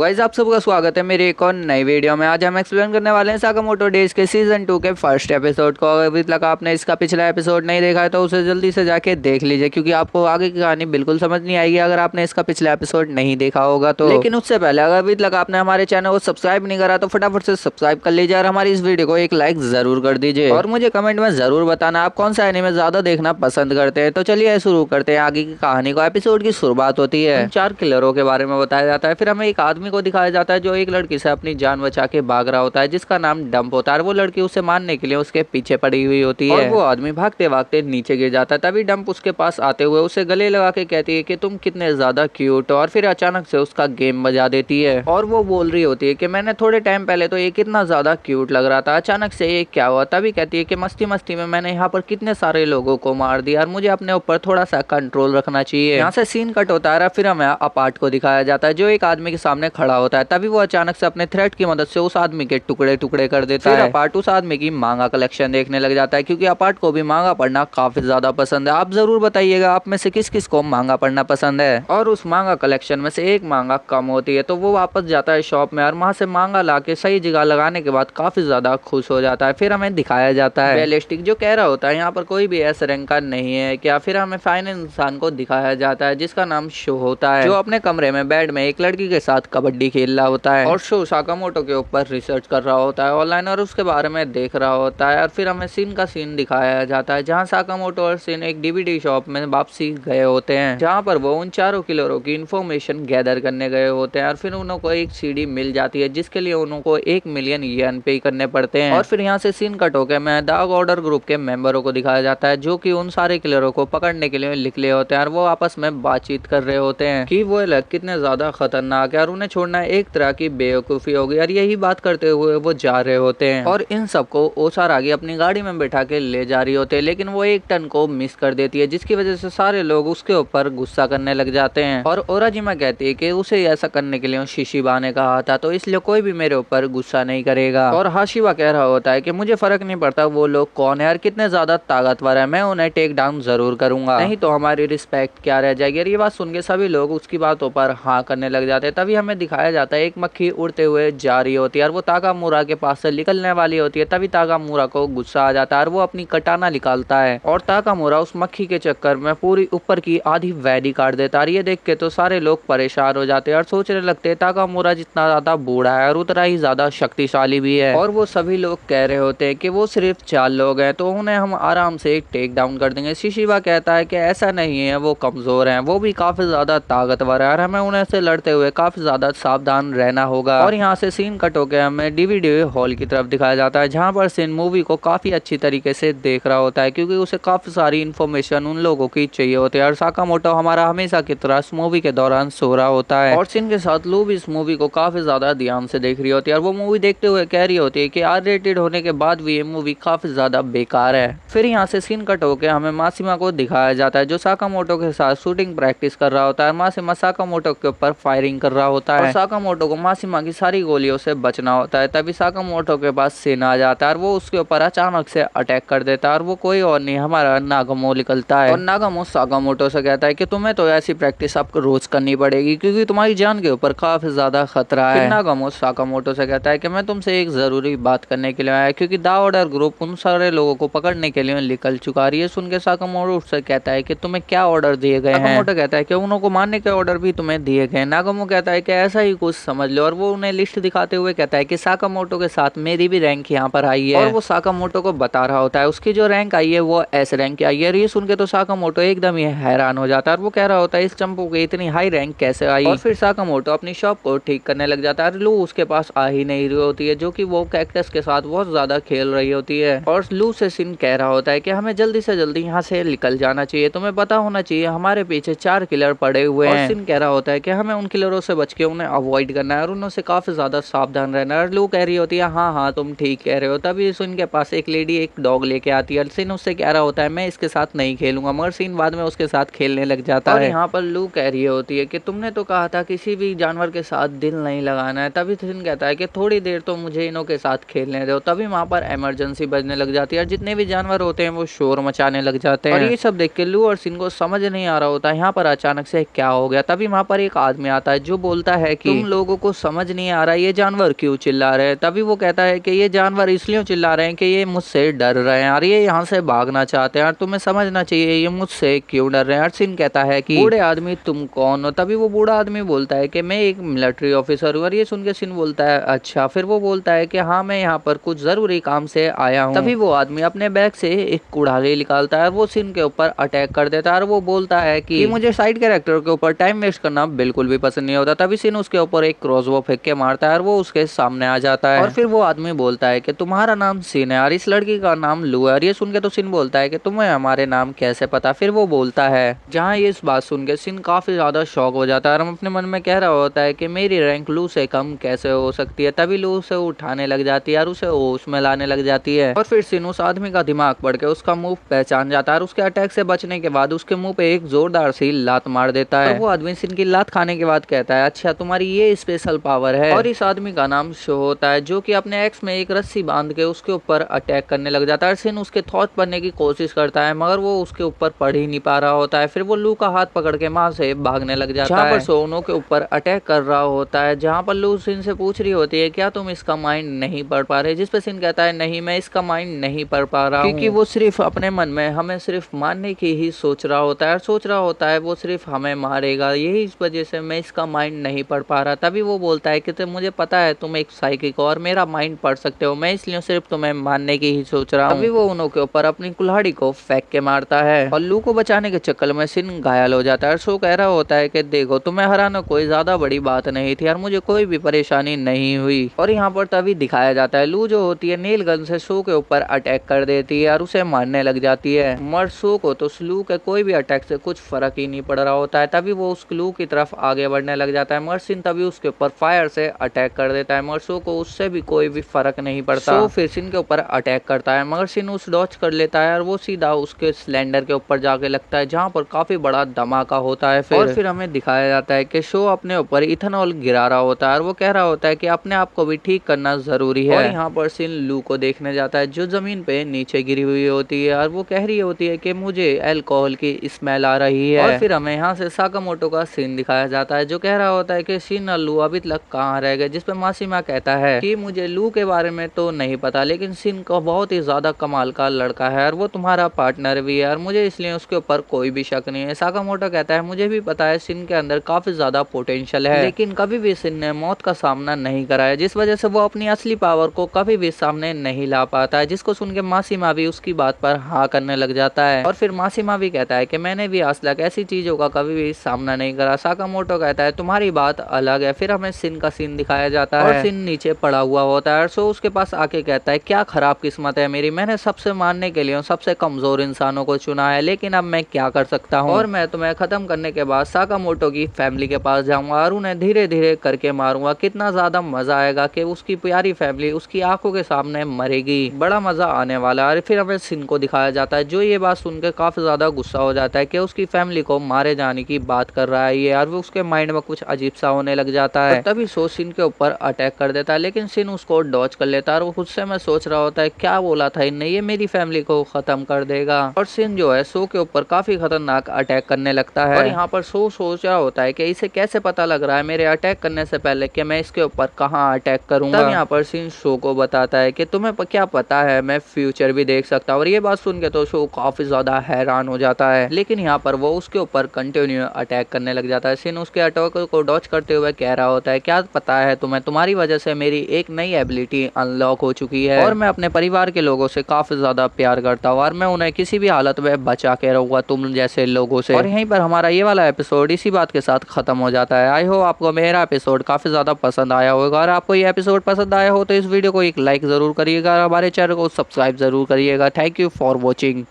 Guys, आप सबका स्वागत है मेरे एक और नई वीडियो में। आज हम एक्सप्लेन करने वाले हैं साकामोटो डेज के सीजन 2 के फर्स्ट एपिसोड को। अभी तक आपने इसका पिछला एपिसोड नहीं देखा है तो उसे जल्दी से जाके देख लीजिए, क्योंकि आपको आगे की कहानी बिल्कुल समझ नहीं आएगी अगर आपने इसका पिछला एपिसोड नहीं देखा होगा तो। लेकिन उससे पहले अगर अभी तक आपने हमारे चैनल को सब्सक्राइब नहीं करा तो फटाफट से सब्सक्राइब कर लीजिए और हमारी इस वीडियो को एक लाइक जरूर कर दीजिए। और मुझे कमेंट में जरूर बताना आप कौन सा एनीमे ज्यादा देखना पसंद करते हैं। तो चलिए शुरू करते हैं आगे की कहानी को। एपिसोड की शुरुआत होती है 4 किलरों के बारे में बताया जाता है। फिर हमें एक आदमी को दिखाया जाता है जो एक लड़की से अपनी जान बचा के भाग रहा होता है, जिसका नाम डंप होता है। वो लड़की उसे मारने के लिए उसके पीछे पड़ी हुई होती है और वो आदमी भागते भागते नीचे गिर जाता है। तभी डंप उसके पास आते हुए उसे गले लगा के कहती है कि तुम कितने ज्यादा क्यूट हो, और फिर अचानक से उसका गेम बजा देती है और वो बोल रही होती है कि मैंने थोड़े टाइम पहले तो ये कितना ज्यादा क्यूट लग रहा था, अचानक से ये क्या हुआ। तभी कहती है कि मस्ती मस्ती में मैंने यहाँ पर कितने सारे लोगों को मार दिया और मुझे अपने ऊपर थोड़ा सा कंट्रोल रखना चाहिए। यहाँ से सीन कट होता है। फिर हमें अपार्ट को दिखाया जाता है जो एक आदमी के सामने खड़ा होता है। तभी वो अचानक से अपने थ्रेड की मदद से उस आदमी के टुकड़े टुकड़े कर देता है। फिर अपार्ट उस आदमी की मांगा कलेक्शन देखने लग जाता है, क्योंकि अपार्ट को भी मांगा पढ़ना काफी ज्यादा पसंद है। आप जरूर बताइएगा आप में से किस किस को मांगा पढ़ना पसंद है। और उस मांगा कलेक्शन में से एक मांगा कम होती है तो वो वापस जाता है शॉप में और वहां से मांगा ला के सही जगह लगाने के बाद काफी ज्यादा खुश हो जाता है। फिर हमें दिखाया जाता है बैलिस्टिक जो कह रहा होता है यहाँ पर कोई भी एस रैंक का नहीं है क्या। फिर हमें फाइनल इंसान को दिखाया जाता है जिसका नाम शो होता है, जो अपने कमरे में बेड में एक लड़की के साथ कबड्डी खेल रहा होता है और शो साकामोटो के ऊपर रिसर्च कर रहा होता है ऑनलाइन और उसके बारे में देख रहा होता है। और फिर हमें सीन का सीन दिखाया जाता है जहाँ साकामोटो और सीन एक डीवीडी शॉप में वापसी गए होते हैं, जहाँ पर वो उन चारों किलरों की इंफॉर्मेशन गैदर करने गए होते हैं। और फिर उनको एक सीडी मिल जाती है जिसके लिए उनको 1 मिलियन येन पे करने पड़ते हैं। और फिर यहाँ से सीन कट होकर मैं डार्क ऑर्डर ग्रुप के मेंबरों को दिखाया जाता है जो कि उन सारे किलरों को पकड़ने के लिए निकले होते हैं और वो आपस में बातचीत कर रहे होते हैं कि वो अलग कितने ज्यादा खतरनाक है और उन्हें छोड़ना एक तरह की बेवकूफी होगी। और यही बात करते हुए वो जा रहे होते हैं और इन सबको ओसारागी अपनी गाड़ी में बैठा के ले जा रही होती है, लेकिन वो एक टन को मिस कर देती है जिसकी वजह से सारे लोग उसके ऊपर गुस्सा करने लग जाते हैं। और ओराजिमा कहती है कि उसे ऐसा करने के लिए शिशिबा ने कहा था, तो इसलिए कोई भी मेरे ऊपर गुस्सा नहीं करेगा। और हाशिबा कह रहा होता है कि मुझे फर्क नहीं पड़ता वो लोग कौन है और कितने ज्यादा ताकतवर है, मैं उन्हें टेक डाउन जरूर करूंगा, नहीं तो हमारी रिस्पेक्ट क्या रह जाएगी। और ये बात सुन के सभी लोग उसकी बातों पर हाँ करने लग जाते हैं। तभी हमें दिखाया जाता है एक मक्खी उड़ते हुए जा रही होती है और वो ताकामुरा के पास से निकलने वाली होती है। तभी ताकामुरा को गुस्सा आ जाता है और वो अपनी कटाना निकालता है और ताकामुरा उस मक्खी के चक्कर में पूरी ऊपर की आधी वैडी काट देता है। ये देख के तो सारे लोग परेशान हो जाते हैं और सोचने लगते हैं ताकामुरा जितना ज्यादा बूढ़ा है और उतना ही ज्यादा शक्तिशाली भी है। और वो सभी लोग कह रहे होते हैं कि वो सिर्फ 4 लोग हैं तो उन्हें हम आराम से टेक डाउन कर देंगे। शिशिबा कहता है कि ऐसा नहीं है, वो कमजोर हैं, वो भी काफी ज्यादा ताकतवर है और हमें उन्हें से लड़ते हुए काफी ज्यादा सावधान रहना होगा। और यहाँ से सीन कट होकर हमें डीवीडी हॉल की तरफ दिखाया जाता है जहाँ पर सीन मूवी को काफी अच्छी तरीके से देख रहा होता है, क्योंकि उसे काफी सारी इन्फॉर्मेशन उन लोगों की चाहिए होती है। और साकामोटो हमारा हमेशा की तरह इस मूवी के दौरान सो रहा होता है और सीन के साथ लू भी इस मूवी को काफी ज्यादा ध्यान से देख रही होती है और वो मूवी देखते हुए कह रही होती है कि आर रेटेड होने के बाद भी ये मूवी काफी ज्यादा बेकार है। फिर यहाँ से सीन कट होकर हमें मासिमा को दिखाया जाता है जो साकामोटो के साथ शूटिंग प्रैक्टिस कर रहा होता है। मासिमा साकामोटो के ऊपर फायरिंग कर रहा होता है और साकामोटो को मासिमा की सारी गोलियों से बचना होता है। तभी साकामोटो के पास सीन आ जाता है और वो उसके ऊपर अचानक से अटैक कर देता है और वो कोई और नहीं हमारा नागामो निकलता है। और नागामो साकामोटो से कहता है कि तुम्हें तो ऐसी प्रैक्टिस आपको रोज करनी पड़ेगी क्योंकि तुम्हारी जान के ऊपर काफी ज्यादा खतरा है। नागामो साकामोटो से कहता है कि मैं तुमसे एक जरूरी बात करने के लिए आया, क्योंकि द ऑर्डर ग्रुप उन सारे लोगों को पकड़ने के लिए निकल चुका है। ये सुन के साकामोटो उससे कहता है कि तुम्हें क्या ऑर्डर दिए गए हैं। साकामोटो कहता है कि उनको मारने के ऑर्डर भी तुम्हें दिए गए। नागामो कहता है कि ऐसा ही कुछ समझ लो और वो उन्हें लिस्ट दिखाते हुए कहता है कि साकामोटो के साथ मेरी भी रैंक यहाँ पर आई है और वो साकामोटो को बता रहा होता है उसकी जो रैंक आई है वो एस रैंक की आई है। ये सुन के तो साकामोटो एकदम ही हैरान हो जाता है और वो कह रहा होता है इस चंपू की इतनी हाई रैंक कैसे आई। और फिर साकामोटो अपनी शॉप को ठीक करने लग जाता है। लू उसके पास आ ही नहीं रही होती है जो कि वो कैक्टस के साथ बहुत ज्यादा खेल रही होती है और लू से सिन कह रहा होता है कि हमें जल्दी से जल्दी यहाँ से निकल जाना चाहिए, तुम्हें पता होना चाहिए हमारे पीछे 4 किलर पड़े हुए हैं। और सिन कह रहा होता है कि हमें उन किलरों से बच के उन्हें अवॉइड करना है और उनसे काफी ज्यादा सावधान रहना है। और लू कह रही होती है हाँ हाँ तुम ठीक कह रहे हो। तभी सिन के पास एक लेडी एक डॉग लेके आती है। सिन उससे कह रहा होता है मैं इसके साथ नहीं खेलूंगा, मगर सिन बाद में उसके साथ खेलने लग जाता है। और यहाँ पर लू कह रही होती है कि तुमने तो कहा था किसी भी जानवर के साथ दिल नहीं लगाना है। तभी सिन कहता है कि थोड़ी देर तो मुझे इनों के साथ खेलने दो। तभी वहाँ पर इमरजेंसी बजने लग जाती है और जितने भी जानवर होते हैं वो शोर मचाने लग जाते हैं। और ये सब देख के लू और सिन को समझ नहीं आ रहा होता यहाँ पर अचानक से क्या हो गया। तभी वहाँ पर एक आदमी आता है जो बोलता है है कि तुम लोगों को समझ नहीं आ रहा ये जानवर क्यों चिल्ला रहे हैं। तभी वो कहता है कि ये जानवर इसलिए चिल्ला रहे हैं कि ये मुझसे डर रहे हैं और ये यहाँ से भागना चाहते हैं और तुम्हें समझना चाहिए ये मुझसे क्यों डर रहे हैं। सिन कहता है कि बूढ़े आदमी तुम कौन हो। तभी वो बूढ़ा आदमी बोलता है कि मैं एक मिलिट्री ऑफिसर हूँ। और ये सुन के सिन बोलता है अच्छा। फिर वो बोलता है कि हाँ मैं यहाँ पर कुछ जरूरी काम से आया हूँ। तभी वो आदमी अपने बैग से एक कुड़ाली निकालता है, वो सिन के ऊपर अटैक कर देता है और वो बोलता है कि मुझे साइड कैरेक्टर के ऊपर टाइम वेस्ट करना बिल्कुल भी पसंद नहीं होता। तभी सिन उसके ऊपर एक क्रॉसबो फेंक के मारता है और वो उसके सामने आ जाता है। और फिर वो आदमी बोलता है कि तुम्हारा नाम सिन है और इस लड़की का नाम लू है। और ये सुन के तो सिन बोलता है कि तुम्हें हमारे नाम कैसे पता। फिर वो बोलता है जहाँ ये इस बात सुन के सिन काफी ज्यादा शॉक हो जाता है और अपने मन में कह रहा होता है कि मेरी रैंक लू से कम कैसे हो सकती है। तभी लू उसे उठाने लग जाती है और उसे होश में लाने लग जाती है। और फिर सिन उस आदमी का दिमाग पढ़ के उसका मुंह पहचान जाता है और उसके अटैक से बचने के बाद उसके मुंह पे एक जोरदार सी लात मार देता है। और वो आदमी सिन की लात खाने के बाद कहता है अच्छा तुम्हारी ये स्पेशल पावर है। और इस आदमी का नाम शो होता है जो कि अपने एक्स में एक रस्सी बांध के उसके ऊपर अटैक करने लग जाता है। सिन उसके थॉट पढ़ने की कोशिश करता है मगर वो उसके ऊपर पढ़ ही नहीं पा रहा होता है। फिर वो लू का हाथ पकड़ के वहां से भागने लग जाता है जहाँ पर सोनों के ऊपर अटैक कर रहा होता है। जहाँ पर लू सिन से पूछ रही होती है क्या तुम इसका माइंड नहीं पढ़ पा रहे। जिस पे सिन कहता है नहीं मैं इसका माइंड नहीं पढ़ पा रहा हूँ, क्योंकि वो सिर्फ अपने मन में हमें सिर्फ मारने की ही सोच रहा होता है और सोच रहा होता है वो सिर्फ हमें मारेगा, यही इस वजह से मैं इसका माइंड नहीं पढ़ पा रहा। तभी वो बोलता है कि मुझे पता है तुम एक साइकिक हो और मेरा माइंड पढ़ सकते हो, मैं इसलिए सिर्फ तुम्हें मारने की ही सोच रहा हूँ। तभी वो उन्हों के ऊपर अपनी कुल्हाड़ी को फेंक के मारता है और लू को बचाने के चक्कर में सिन घायल हो जाता है। शो कह रहा होता है कि देखो तुम्हें हराना कोई ज्यादा बड़ी बात नहीं थी और मुझे कोई भी परेशानी नहीं हुई। और यहाँ पर तभी दिखाया जाता है लू जो होती है नेल गन से शो के ऊपर अटैक कर देती है और उसे मारने लग जाती है। मगर शो को तो लू के कोई भी अटैक से कुछ फर्क ही नहीं पड़ रहा होता है। तभी वो उस लू की तरफ आगे बढ़ने लग जाता है मगर सिन तभी उसके ऊपर फायर से अटैक कर देता है मगर शो को उससे भी कोई भी फर्क नहीं पड़ता। शो फिर सिन के ऊपर अटैक करता है मगर सिन उस डॉच कर लेता है और वो सीधा उसके सिलेंडर के ऊपर जाके लगता है जहाँ पर काफी बड़ा धमाका होता है। फिर हमें दिखाया जाता है कि शो अपने ऊपर इथेनॉल गिरा रहा होता है और वो कह रहा होता है कि अपने आप को भी ठीक करना जरूरी है। और यहाँ पर सिन लू को देखने जाता है जो जमीन पे नीचे गिरी हुई होती है और वो कह रही होती है कि मुझे अल्कोहल की स्मेल आ रही है। और फिर हमें यहाँ से साकामोटो का सीन दिखाया जाता है जो कह रहा होता है कि शिन और लू अभी तक कहाँ रह गए। जिसपे मासीमा कहता है कि मुझे लू के बारे में तो नहीं पता लेकिन शिन का बहुत ही ज्यादा कमाल का लड़का है और वो तुम्हारा पार्टनर भी है और मुझे इसलिए उसके ऊपर कोई भी शक नहीं है। साकामोटो कहता है मुझे भी पता है शिन के अंदर काफी ज्यादा पोटेंशियल है लेकिन कभी भी शिन ने मौत का सामना नहीं करा है जिस वजह से वो अपनी असली पावर को कभी भी सामने नहीं ला पाता है। जिसको सुन के मासीमा भी उसकी बात पर हाँ करने लग जाता है। और फिर मासीमा भी कहता है कि मैंने भी आज तक ऐसी चीजों का कभी भी सामना नहीं करा। साकामोटो कहता है तुम्हारी बात अलग है। फिर हमें शिन का सीन दिखाया जाता है और शिन नीचे पड़ा हुआ होता है। सो उसके पास आके कहता है क्या खराब किस्मत है मेरी, मैंने सबसे मारने के लिए सबसे कमजोर इंसानों को चुना है लेकिन अब मैं क्या कर सकता हूँ और मैं तुम्हें खत्म करने के बाद साकामोटो की फैमिली के पास जाऊंगा और उन्हें धीरे धीरे करके मारूंगा। कितना ज्यादा मजा आएगा कि उसकी प्यारी फैमिली उसकी आंखों के सामने मरेगी, बड़ा मजा आने वाला है। और फिर हमें शिन को दिखाया जाता है जो ये बात सुनकर काफी ज्यादा गुस्सा हो जाता है कि उसकी फैमिली को मारे जाने की बात कर रहा है ये और वो उसके माइंड में कुछ अजीब सा होने लग जाता है। तभी सो शिन के ऊपर अटैक कर देता है लेकिन शिन उसको डॉच कर लेता है और खुद से मैं सोच रहा होता है क्या बोला था इनने, ये मेरी फैमिली को खत्म कर देगा। और शिन जो है सो के ऊपर काफी खतरनाक अटैक करने लगता है और यहाँ पर सो सोच रहा होता है कि इसे कैसे पता लग रहा है मेरे अटैक करने से पहले कि मैं इसके ऊपर कहाँ अटैक करूंगा। तब यहाँ पर शिन शो को बताता है कि तुम्हें क्या पता है मैं फ्यूचर भी देख सकता हूँ। और ये बात सुन के तो शो काफी ज्यादा हैरान हो जाता है लेकिन यहाँ पर वो उसके ऊपर कंटिन्यू अटैक करने लग जाता है। शिन उसके अटैक को डॉच करते हुए कह रहा होता है क्या पता है तुम्हें, तुम्हारी वजह से मेरी एक नई एबिलिटी अनलॉक हो चुकी है और मैं अपने परिवार के लोगों से काफी ज्यादा प्यार करता हूँ और मैं उन्हें किसी भी हालत में बचा के रहूंगा तुम जैसे लोगों से। और यहीं पर हमारा ये वाला एपिसोड इसी बात के साथ खत्म हो जाता है। आई होप आपको मेरा एपिसोड काफी ज्यादा पसंद आया होगा और आपको ये एपिसोड पसंद आया हो तो इस वीडियो को एक लाइक जरूर करिएगा और हमारे चैनल को सब्सक्राइब जरूर करिएगा। Thank you for watching.